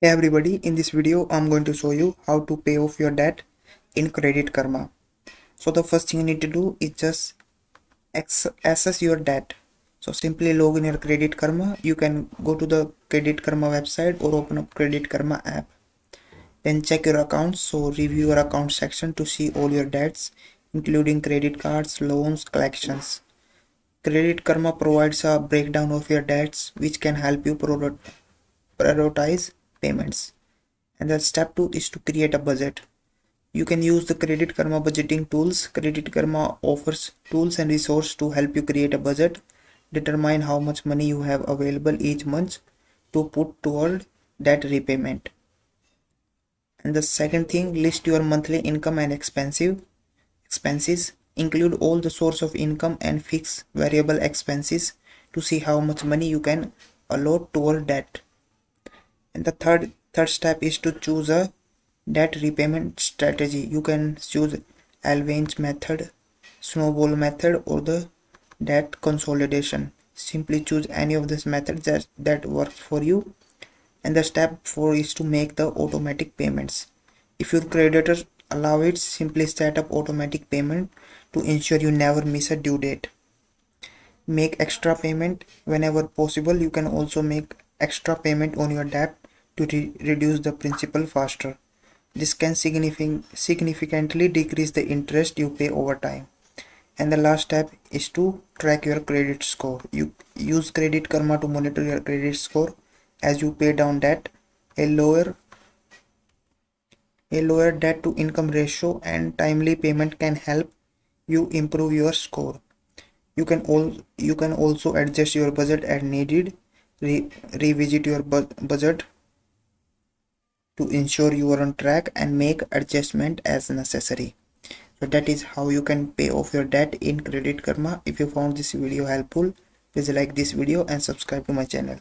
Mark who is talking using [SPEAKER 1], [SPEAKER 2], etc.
[SPEAKER 1] Hey everybody, in this video I'm going to show you how to pay off your debt in Credit Karma. So the first thing you need to do is just assess your debt. So simply log in your Credit Karma. You can go to the Credit Karma website or open up Credit Karma app. Then check your accounts. So review your account section to see all your debts including credit cards, loans, collections. Credit Karma provides a breakdown of your debts which can help you prioritize payments. And the step 2 is to create a budget. You can use the Credit Karma budgeting tools. Credit Karma offers tools and resources to help you create a budget, determine how much money you have available each month to put toward debt repayment. And the second thing, list your monthly income and expenses. Include all the source of income and fix variable expenses to see how much money you can allot toward debt. And the third step is to choose a debt repayment strategy. You can choose avalanche method, snowball method, or the debt consolidation. Simply choose any of these methods that works for you. And the step 4 is to make the automatic payments. If your creditors allow it, simply set up automatic payment to ensure you never miss a due date. Make extra payment whenever possible. You can also make extra payment on your debt to reduce the principal faster. This can significantly decrease the interest you pay over time. And the last step is to track your credit score. You use Credit Karma to monitor your credit score as you pay down debt. A lower debt to income ratio and timely payment can help you improve your score. You can also adjust your budget as needed. Revisit your budget to ensure you are on track and make adjustment as necessary. So that is how you can pay off your debt in Credit Karma. If you found this video helpful, please like this video and subscribe to my channel.